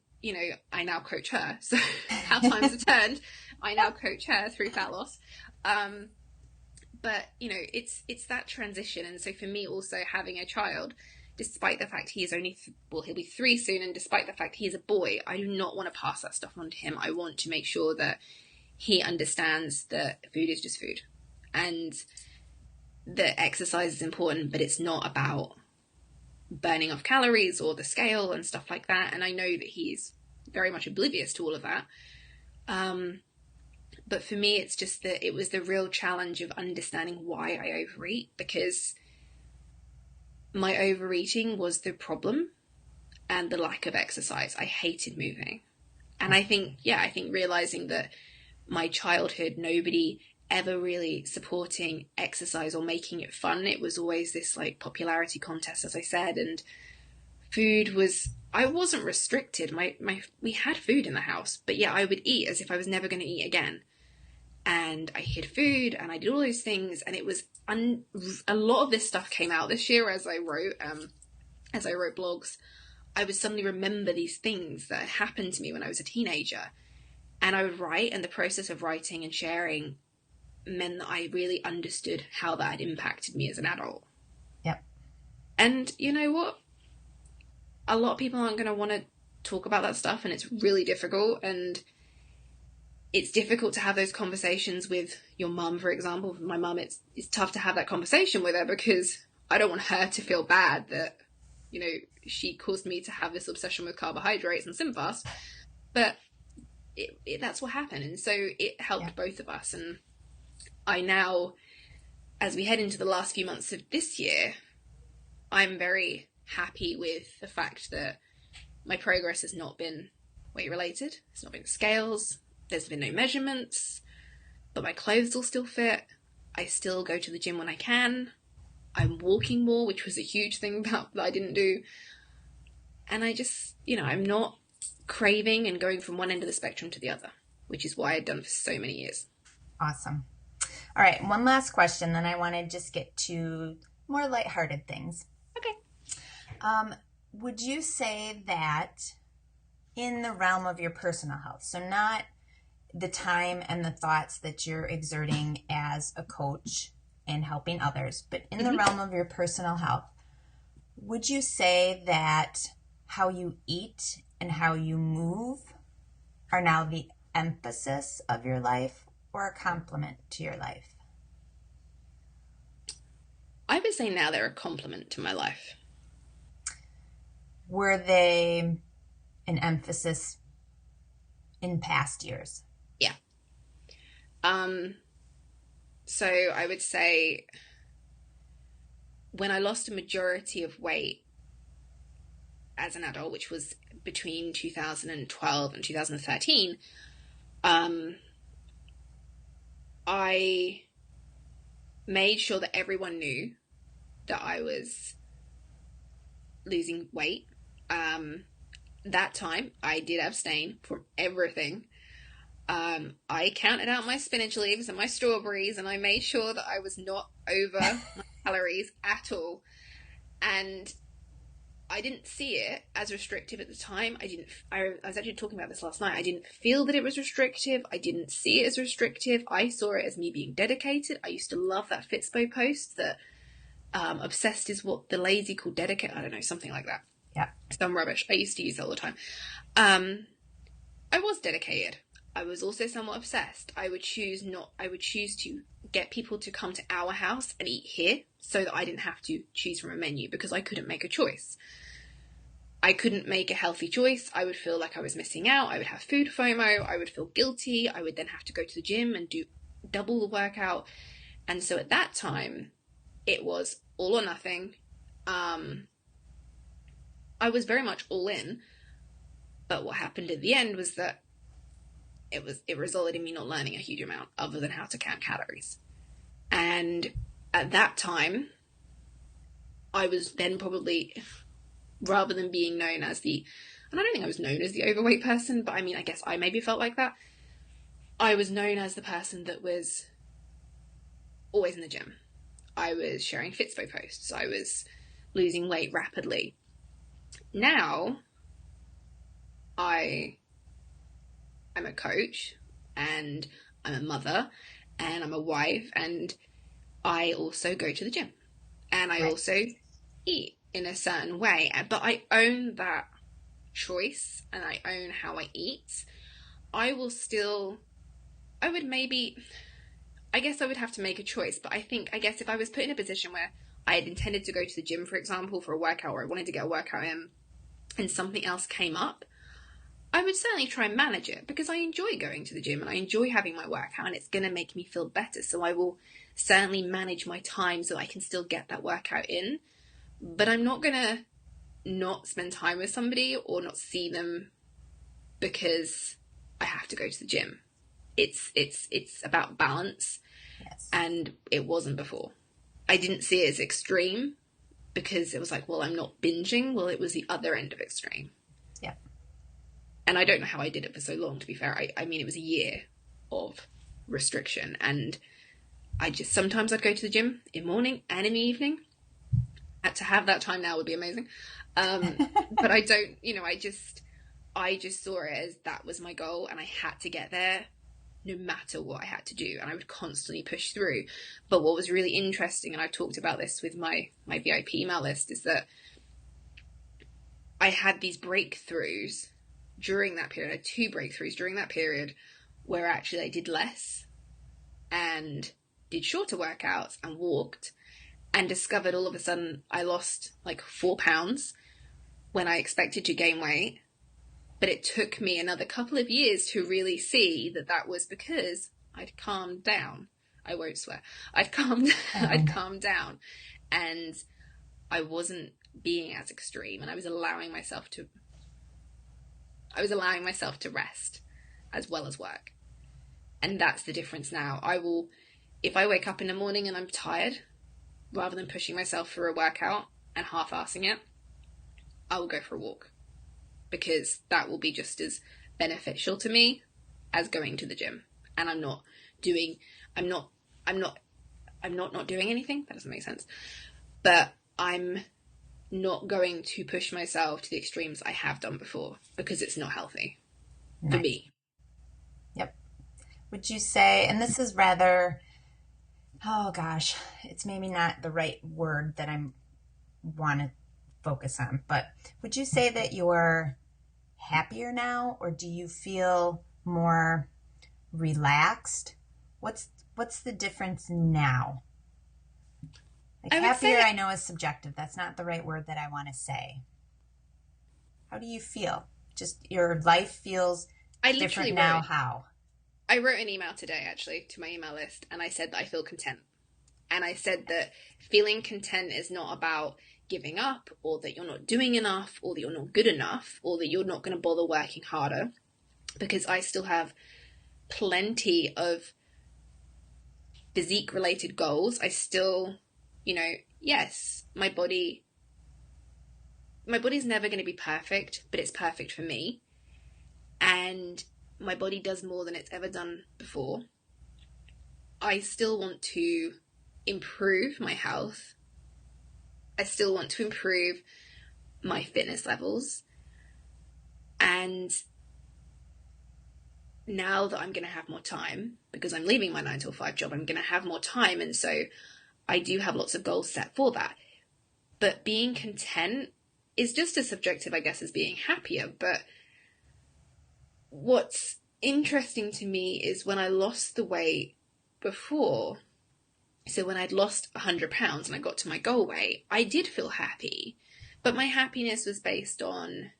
I now coach her. So how times have turned, I now coach her through fat loss. But, it's that transition. And so for me also having a child, despite the fact he is he'll be 3 soon. And despite the fact he is a boy, I do not want to pass that stuff on to him. I want to make sure that he understands that food is just food and that exercise is important, but it's not about burning off calories or the scale and stuff like that. And I know that he's very much oblivious to all of that. But for me, it's just that it was the real challenge of understanding why I overeat, because my overeating was the problem and the lack of exercise. I hated moving. And I think realizing that my childhood, nobody ever really supporting exercise or making it fun. It was always this like popularity contest, as I said, and I wasn't restricted. We had food in the house, but yeah, I would eat as if I was never going to eat again. And I hid food and I did all those things. And it was a lot of this stuff came out this year as I wrote blogs. I would suddenly remember these things that had happened to me when I was a teenager, and I would write, and the process of writing and sharing meant that I really understood how that had impacted me as an adult. Yep. And you know what? A lot of people aren't going to want to talk about that stuff, and it's really difficult. And it's difficult to have those conversations with your mum, for example. My mum, it's tough to have that conversation with her because I don't want her to feel bad that, she caused me to have this obsession with carbohydrates and SlimFast. But that's what happened. And so it helped both of us. And I now, as we head into the last few months of this year, I'm very happy with the fact that my progress has not been weight related. It's not been scales. There's been no measurements, but my clothes will still fit. I still go to the gym when I can. I'm walking more, which was a huge thing that I didn't do. And I just, I'm not craving and going from one end of the spectrum to the other. which is why I'd done it for so many years. Awesome. All right, one last question, then I want to just get to more lighthearted things. Okay. Would you say that in the realm of your personal health, so not the time and the thoughts that you're exerting as a coach and helping others, but in the realm of your personal health, would you say that how you eat and how you move are now the emphasis of your life or a complement to your life? I would say now they're a complement to my life. Were they an emphasis in past years? Yeah. So I would say when I lost a majority of weight as an adult, which was between 2012 and 2013, I made sure that everyone knew that I was losing weight. That time I did abstain from everything. I counted out my spinach leaves and my strawberries, and I made sure that I was not over my calories at all. And I didn't see it as restrictive at the time. I was actually talking about this last night. I didn't feel that it was restrictive. I didn't see it as restrictive. I saw it as me being dedicated. I used to love that Fitspo post that obsessed is what the lazy call dedicated. I don't know, something like that. Yeah. Some rubbish. I used to use it all the time. I was dedicated. I was also somewhat obsessed. I would choose to get people to come to our house and eat here so that I didn't have to choose from a menu because I couldn't make a choice. I couldn't make a healthy choice. I would feel like I was missing out. I would have food FOMO. I would feel guilty. I would then have to go to the gym and do double the workout. And so at that time, it was all or nothing. I was very much all in. But what happened at the end was that it resulted in me not learning a huge amount other than how to count calories. And at that time, I was then probably, rather than being known as and I don't think I was known as the overweight person, but I mean, I guess I maybe felt like that. I was known as the person that was always in the gym. I was sharing Fitspo posts. I was losing weight rapidly. Now, I'm a coach and I'm a mother and I'm a wife and I also go to the gym and I also eat in a certain way, but I own that choice and I own how I eat. I guess I would have to make a choice, but I guess if I was put in a position where I had intended to go to the gym, for example, for a workout, or I wanted to get a workout in and something else came up, I would certainly try and manage it because I enjoy going to the gym and I enjoy having my workout and it's going to make me feel better. So I will certainly manage my time so I can still get that workout in. But I'm not going to not spend time with somebody or not see them because I have to go to the gym. It's about balance. Yes. And it wasn't before. I didn't see it as extreme because it was like, well, I'm not binging. Well, it was the other end of extreme. Yeah. And I don't know how I did it for so long, to be fair. I mean, it was a year of restriction. And sometimes I'd go to the gym in the morning and in the evening. To have that time now would be amazing. But I don't, I just saw it as that was my goal and I had to get there no matter what I had to do. And I would constantly push through. But what was really interesting, and I've talked about this with my VIP email list, is that I had these breakthroughs during that period. I had 2 breakthroughs during that period where actually I did less and did shorter workouts and walked and discovered all of a sudden I lost like 4 pounds when I expected to gain weight. But it took me another couple of years to really see that that was because I'd calmed down. I won't swear. I'd calmed down and I wasn't being as extreme and I was allowing myself to rest as well as work. And that's the difference now. If I wake up in the morning and I'm tired, rather than pushing myself for a workout and half-assing it, I will go for a walk because that will be just as beneficial to me as going to the gym. And I'm not doing, I'm not, I'm not, I'm not doing anything. That doesn't make sense. But I'm not going to push myself to the extremes I have done before because it's not healthy for me. Yep. Would you say, and this is rather, oh gosh, it's maybe not the right word that I want to focus on, but would you say that you're happier now, or do you feel more relaxed? What's the difference now? Like I would happier, say I know is subjective. That's not the right word that I want to say. How do you feel? Just your life feels I different literally now. wrote, How? I wrote an email today actually to my email list, and I said that I feel content. And I said that feeling content is not about giving up, or that you're not doing enough, or that you're not good enough, or that you're not going to bother working harder, because I still have plenty of physique related goals. I still, yes, my body's never going to be perfect, but it's perfect for me. And my body does more than it's ever done before. I still want to improve my health. I still want to improve my fitness levels. And now that I'm going to have more time, because I'm leaving my 9 to 5 job, I'm going to have more time. And so I do have lots of goals set for that. But being content is just as subjective, I guess, as being happier. But what's interesting to me is when I lost the weight before, so when I'd lost 100 pounds and I got to my goal weight, I did feel happy. But my happiness was based on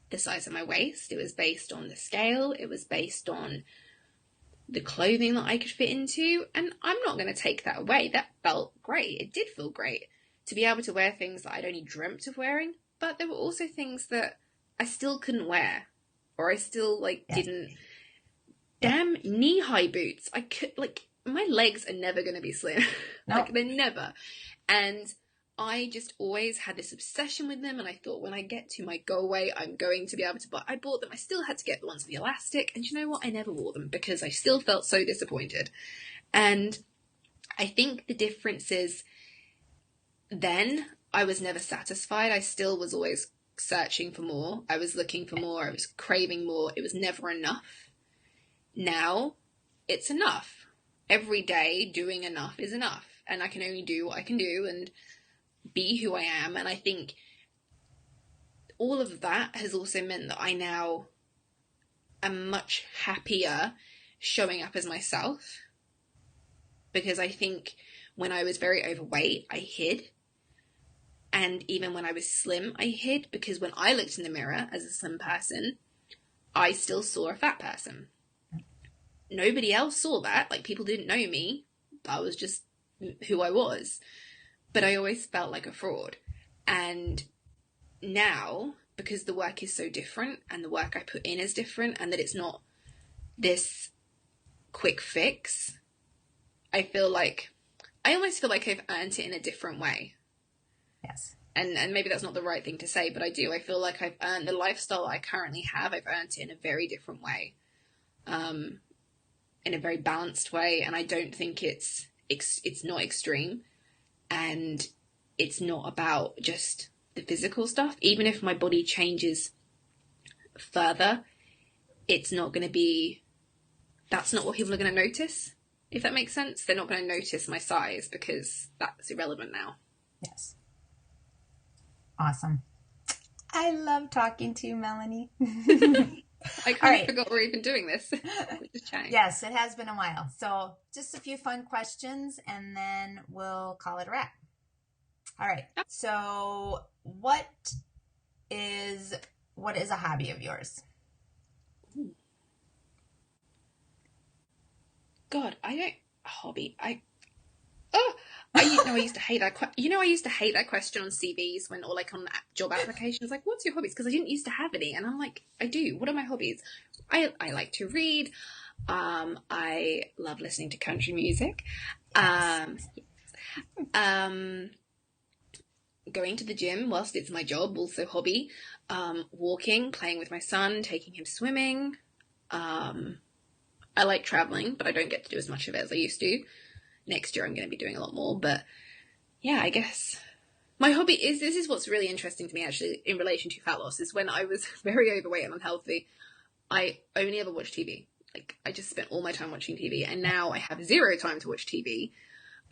the size of my waist. It was based on the scale. It was based on the clothing that I could fit into. And I'm not going to take that away. That felt great. It did feel great to be able to wear things that I'd only dreamt of wearing. But there were also things that I still couldn't wear, or I still didn't. Damn knee-high boots. I could my legs are never going to be slim. No. They're never. And I just always had this obsession with them, and I thought when I get to my goal weight, I'm going to be able to buy. I bought them. I still had to get the ones with the elastic, and you know what? I never wore them because I still felt so disappointed. And I think the difference is then I was never satisfied. I still was always searching for more. I was looking for more. I was craving more. It was never enough. Now it's enough. Every day doing enough is enough, and I can only do what I can do and be who I am. And I think all of that has also meant that I now am much happier showing up as myself, because I think when I was very overweight, I hid. And even when I was slim, I hid, because when I looked in the mirror as a slim person, I still saw a fat person. Nobody else saw that. People didn't know me. I was just who I was. But I always felt like a fraud. And now, because the work is so different and the work I put in is different, and that it's not this quick fix, I almost feel like I've earned it in a different way. Yes. And maybe that's not the right thing to say, but I do. I feel like I've earned the lifestyle I currently have. I've earned it in a very different way. In a very balanced way, and I don't think it's not extreme, and it's not about just the physical stuff. Even if my body changes further, it's not going to be, that's not what people are going to notice, if that makes sense. They're not going to notice my size because that's irrelevant now. Yes. Awesome. I love talking to you, Melanie. I kind of forgot we're even doing this. We're just chatting. Yes, it has been a while. So just a few fun questions, and then we'll call it a wrap. All right. So what is a hobby of yours? God, a hobby. I used to hate that. I used to hate that question on CVs or on job applications. What's your hobbies? Because I didn't used to have any, and I'm like, I do. What are my hobbies? I like to read. I love listening to country music. Yes. Going to the gym whilst it's my job, also hobby. Walking, playing with my son, taking him swimming. I like traveling, but I don't get to do as much of it as I used to. Next year I'm going to be doing a lot more, but yeah, I guess my hobby is, this is what's really interesting to me actually in relation to fat loss, is when I was very overweight and unhealthy, I only ever watched TV. Like, I just spent all my time watching TV, and now I have zero time to watch TV.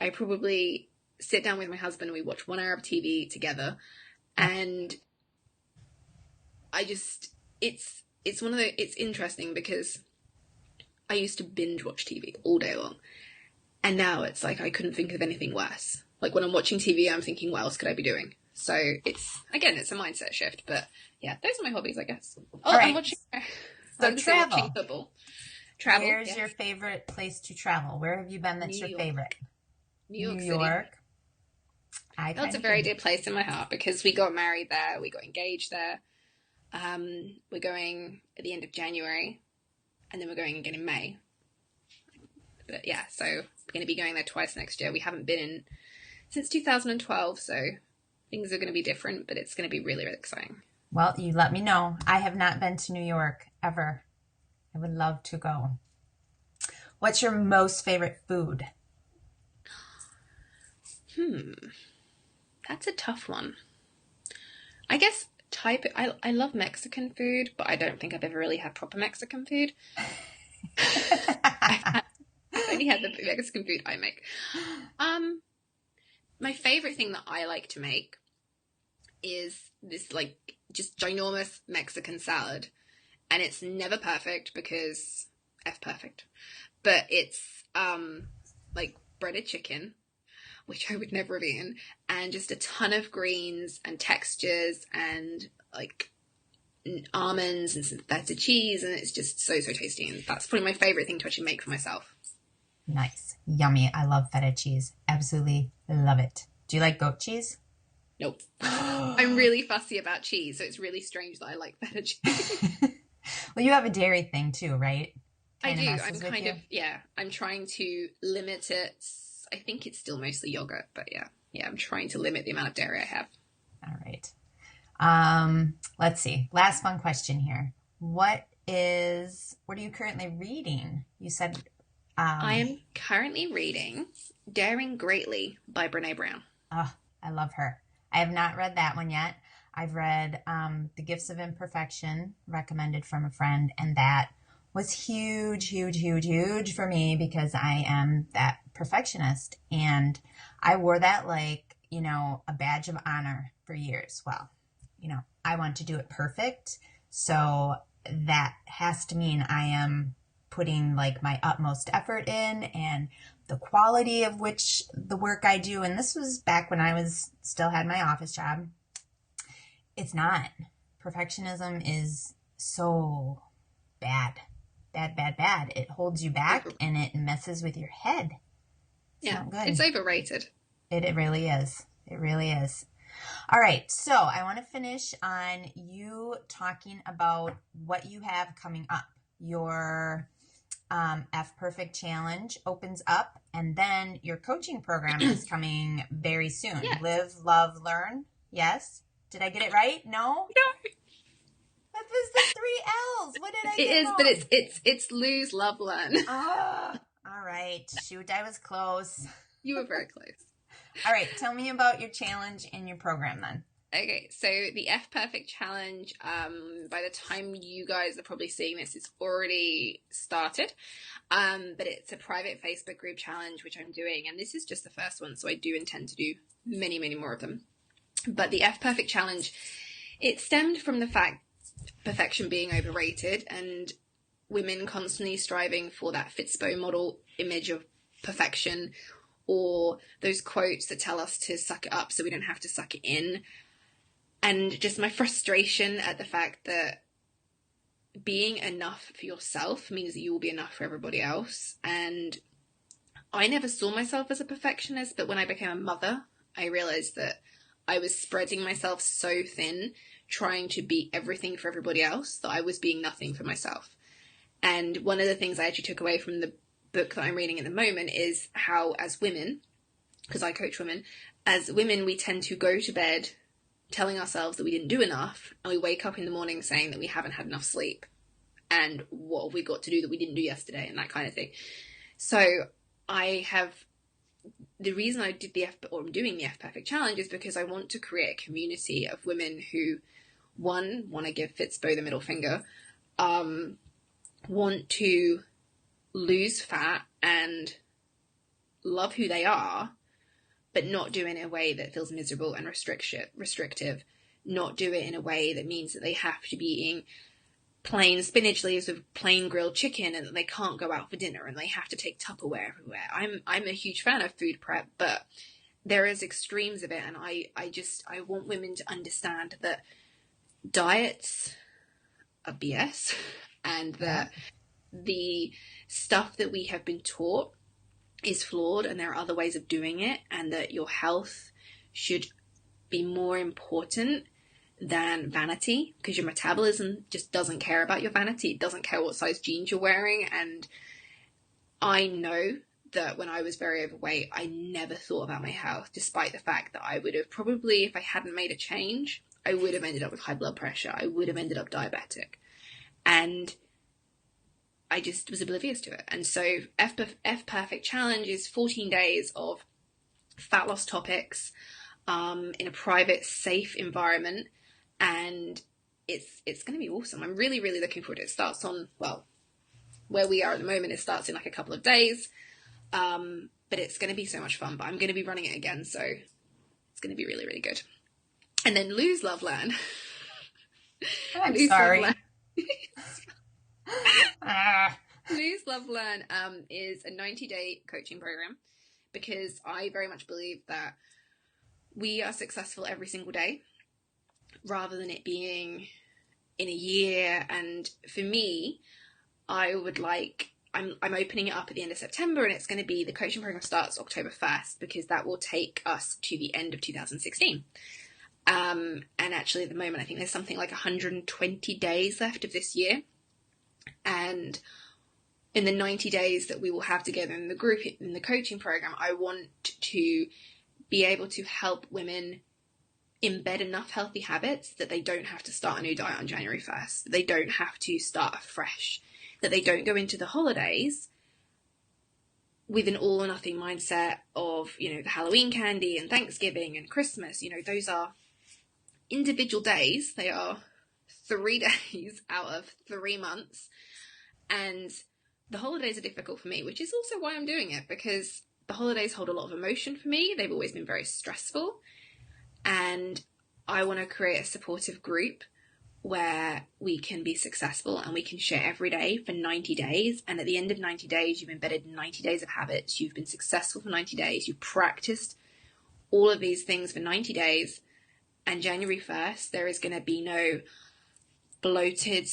I probably sit down with my husband and we watch 1 hour of TV together, and I just, it's one of the, it's interesting because I used to binge watch TV all day long, and now it's like I couldn't think of anything worse. Like, when I'm watching TV, I'm thinking, what else could I be doing? So it's, again, it's a mindset shift. But yeah, those are my hobbies, I guess. Oh, All right. I'm watching, travel. watching football. Travel. Where's yes. your favorite place to travel? Where have you been that's your favorite? New New York York. City. That's a very dear place in my heart because we got married there, we got engaged there. We're going at the end of January, and then we're going again in May. But yeah, so we're going to be going there twice next year. We haven't been in since 2012, so things are going to be different, but it's going to be really, really exciting. Well, you let me know. I have not been to New York ever. I would love to go. What's your most favorite food? That's a tough one. I guess I love Mexican food, but I don't think I've ever really had proper Mexican food. I've only had the Mexican food I make. My favorite thing that I like to make is this, like, just ginormous Mexican salad. And it's never perfect because F perfect. But it's like breaded chicken, which I would never have eaten, and just a ton of greens and textures and like almonds and some feta cheese, and it's just so, so tasty. And that's probably my favorite thing to actually make for myself. Nice. Yummy. I love feta cheese. Absolutely love it. Do you like goat cheese? Nope. I'm really fussy about cheese, so it's really strange that I like feta cheese. Well, you have a dairy thing too, right? I do. I'm kind of, yeah, I'm trying to limit it. I think it's still mostly yogurt, but yeah, I'm trying to limit the amount of dairy I have. All right. Let's see. Last fun question here. What are you currently reading? You said... I am currently reading Daring Greatly by Brene Brown. Oh, I love her. I have not read that one yet. I've read The Gifts of Imperfection, recommended from a friend, and that was huge, huge, huge, huge for me because I am that perfectionist. And I wore that like, a badge of honor for years. Well, I want to do it perfect. So that has to mean I am putting like my utmost effort in and the quality of which the work I do. And this was back when I still had my office job. It's not. Perfectionism is so bad. Bad, bad, bad. It holds you back and it messes with your head. It's not good. It's overrated. It really is. It really is. All right. So I want to finish on you talking about what you have coming up. Your F Perfect Challenge opens up, and then your coaching program is coming very soon. Yes. Live, Love, Learn. Yes? Did I get it right? No? No. That was the 3 L's. What did I get It is, wrong? but it's Lose, Love, Learn. Oh, all right. Shoot, I was close. You were very close. All right. Tell me about your challenge and your program then. Okay, so the F Perfect Challenge, by the time you guys are probably seeing this, it's already started. But it's a private Facebook group challenge, which I'm doing. And this is just the first one, so I do intend to do many, many more of them. But the F Perfect Challenge, it stemmed from the fact perfection being overrated and women constantly striving for that Fitspo model image of perfection, or those quotes that tell us to suck it up so we don't have to suck it in. And just my frustration at the fact that being enough for yourself means that you will be enough for everybody else. And I never saw myself as a perfectionist, but when I became a mother, I realized that I was spreading myself so thin, trying to be everything for everybody else, that I was being nothing for myself. And one of the things I actually took away from the book that I'm reading at the moment is how, as women, because I coach women, as women, we tend to go to bed telling ourselves that we didn't do enough, and we wake up in the morning saying that we haven't had enough sleep. and what have we got to do that we didn't do yesterday, and that kind of thing. So the reason I did I'm doing the F Perfect Challenge is because I want to create a community of women who, one, want to give Fitspo the middle finger, want to lose fat and love who they are, but not do it in a way that feels miserable and restrictive, not do it in a way that means that they have to be eating plain spinach leaves with plain grilled chicken and that they can't go out for dinner and they have to take Tupperware everywhere. I'm a huge fan of food prep, but there is extremes of it, and I want women to understand that diets are BS, and that the stuff that we have been taught is flawed and there are other ways of doing it, and that your health should be more important than vanity, because your metabolism just doesn't care about your vanity. It doesn't care what size jeans you're wearing. And I know that when I was very overweight, I never thought about my health, despite the fact that I would have probably, if I hadn't made a change, I would have ended up with high blood pressure. I would have ended up diabetic. And I just was oblivious to it. And so F Perfect Challenge is 14 days of fat loss topics in a private, safe environment. And it's going to be awesome. I'm really, really looking forward to it. It starts on, well, where we are at the moment, it starts in like a couple of days. But it's going to be so much fun. But I'm going to be running it again, so it's going to be really, really good. And then Lose, Love, Learn. I'm sorry. Love, Lose, Love, Learn is a 90-day coaching program, because I very much believe that we are successful every single day, rather than it being in a year. And for me, I would like, I'm opening it up at the end of September, and it's going to be, the coaching program starts October 1st, because that will take us to the end of 2016. And actually at the moment, I think there's something like 120 days left of this year. And in the 90 days that we will have together in the group, in the coaching program, I want to be able to help women embed enough healthy habits that they don't have to start a new diet on January 1st. They don't have to start afresh. That they don't go into the holidays with an all or nothing mindset of, the Halloween candy and Thanksgiving and Christmas. Those are individual days. They are 3 days out of 3 months. And the holidays are difficult for me, which is also why I'm doing it, because the holidays hold a lot of emotion for me. They've always been very stressful. And I want to create a supportive group where we can be successful and we can share every day for 90 days. And at the end of 90 days, you've embedded 90 days of habits. You've been successful for 90 days. You've practiced all of these things for 90 days. And January 1st, there is going to be no bloated,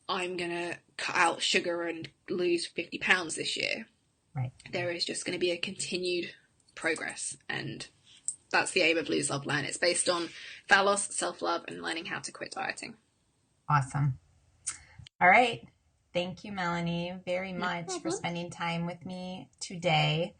I'm going to cut out sugar and lose 50 pounds this year. Right. There is just going to be a continued progress. And that's the aim of Lose, Love, Learn. It's based on fat loss, self-love, and learning how to quit dieting. Awesome. All right. Thank you, Melanie, very much for spending time with me today.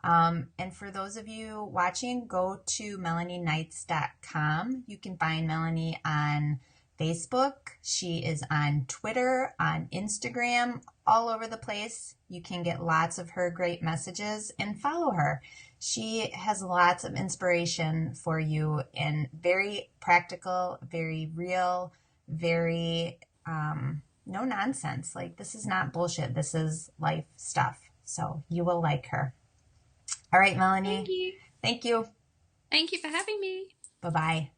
And for those of you watching, go to melanieknights.com. You can find Melanie on Facebook. She is on Twitter, on Instagram, all over the place. You can get lots of her great messages and follow her. She has lots of inspiration for you, and very practical, very real, very no nonsense. Like, this is not bullshit. This is life stuff. So you will like her. All right, Melanie. Thank you. Thank you. Thank you for having me. Bye-bye.